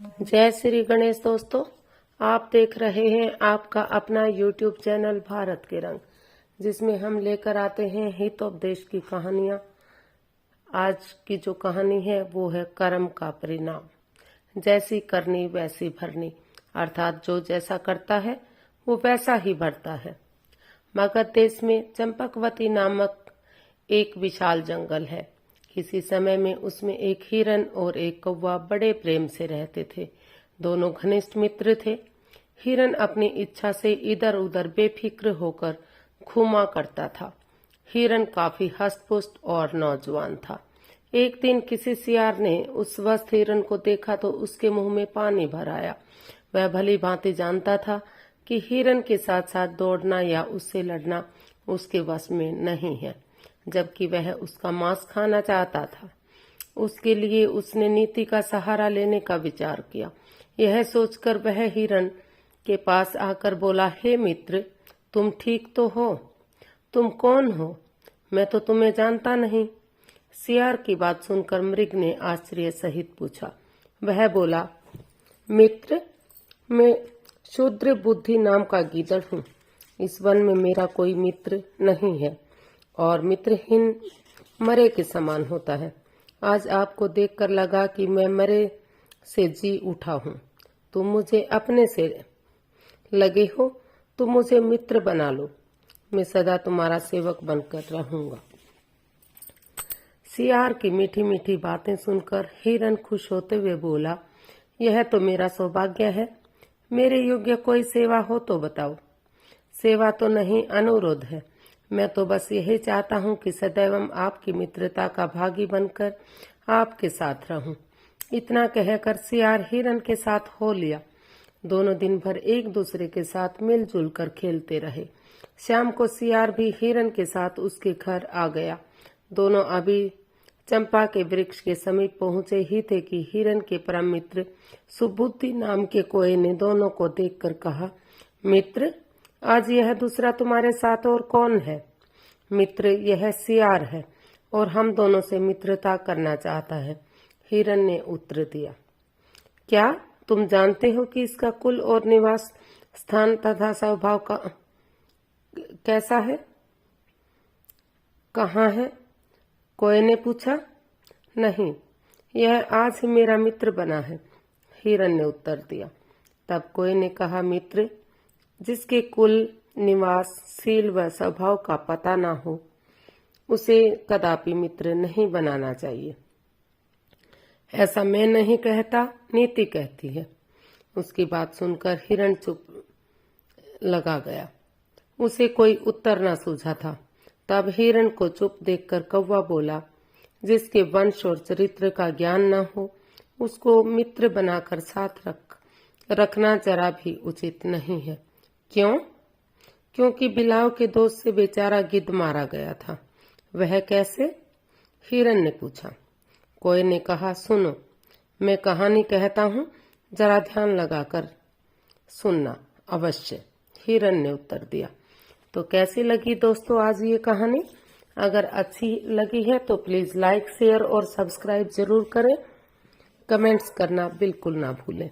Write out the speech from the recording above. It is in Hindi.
जय श्री गणेश दोस्तों, आप देख रहे हैं आपका अपना YouTube चैनल भारत के रंग, जिसमें हम लेकर आते हैं हितोपदेश की कहानियां। आज की जो कहानी है वो है कर्म का परिणाम। जैसी करनी वैसी भरनी, अर्थात जो जैसा करता है वो वैसा ही भरता है। मगध देश में चंपकवती नामक एक विशाल जंगल है। किसी समय में उसमें एक हिरन और एक कौवा बड़े प्रेम से रहते थे। दोनों घनिष्ठ मित्र थे। हिरन अपनी इच्छा से इधर उधर बेफिक्र होकर घूमा करता था। हिरन काफी हष्टपुष्ट और नौजवान था। एक दिन किसी सियार ने उस स्वस्थ हिरन को देखा तो उसके मुंह में पानी भर आया। वह भली भांति जानता था कि हिरन के साथ साथ दौड़ना या उससे लड़ना उसके वश में नहीं है, जबकि वह उसका मांस खाना चाहता था। उसके लिए उसने नीति का सहारा लेने का विचार किया। यह सोचकर वह हिरन के पास आकर बोला, हे मित्र, तुम ठीक तो हो? तुम कौन हो? मैं तो तुम्हें जानता नहीं। सियार की बात सुनकर मृग ने आश्चर्य सहित पूछा। वह बोला, मित्र, मैं शूद्र बुद्धि नाम का गीदड़ हूँ। इस वन में मेरा कोई मित्र नहीं है और मित्रहीन मरे के समान होता है। आज आपको देखकर लगा कि मैं मरे से जी उठा हूँ। तुम मुझे अपने से लगे हो तो मुझे मित्र बना लो। मैं सदा तुम्हारा सेवक बनकर रहूंगा। सियार की मीठी मीठी बातें सुनकर हिरन खुश होते हुए बोला, यह तो मेरा सौभाग्य है। मेरे योग्य कोई सेवा हो तो बताओ। सेवा तो नहीं, अनुरोध है। मैं तो बस यही चाहता हूँ कि सदैव आपकी मित्रता का भागी बनकर आपके साथ रहूं। इतना कहकर सियार हिरन के साथ हो लिया। दोनों दिन भर एक दूसरे के साथ मिलजुल कर खेलते रहे। शाम को सियार भी हिरन के साथ उसके घर आ गया। दोनों अभी चंपा के वृक्ष के समीप पहुंचे ही थे कि हिरन के परम मित्र सुबुद्धि नाम के कोए ने दोनों को देखकर कहा, मित्र, आज यह दूसरा तुम्हारे साथ और कौन है? मित्र, यह सियार है और हम दोनों से मित्रता करना चाहता है। हिरन ने उत्तर दिया, क्या तुम जानते हो कि इसका कुल और निवास स्थान तथा स्वभाव का कैसा है? कहाँ है? कोई ने पूछा। नहीं, यह आज ही मेरा मित्र बना है, हिरन ने उत्तर दिया। तब कोई ने कहा, मित्र, जिसके कुल, निवास, शील व स्वभाव का पता न हो उसे कदापि मित्र नहीं बनाना चाहिए। ऐसा मैं नहीं कहता, नीति कहती है। उसकी बात सुनकर हिरन चुप लगा गया। उसे कोई उत्तर न सूझा था। तब हिरन को चुप देखकर कौवा बोला, जिसके वंश और चरित्र का ज्ञान न हो उसको मित्र बनाकर साथ रखना जरा भी उचित नहीं है। क्यों? क्योंकि बिलाव के दोष से बेचारा गिद्ध मारा गया था। वह कैसे? हिरन ने पूछा। कोई ने कहा, सुनो, मैं कहानी कहता हूँ, जरा ध्यान लगाकर सुनना अवश्य, हिरन ने उत्तर दिया। तो कैसी लगी दोस्तों आज ये कहानी? अगर अच्छी लगी है तो प्लीज लाइक, शेयर और सब्सक्राइब जरूर करें। कमेंट्स करना बिल्कुल ना भूलें।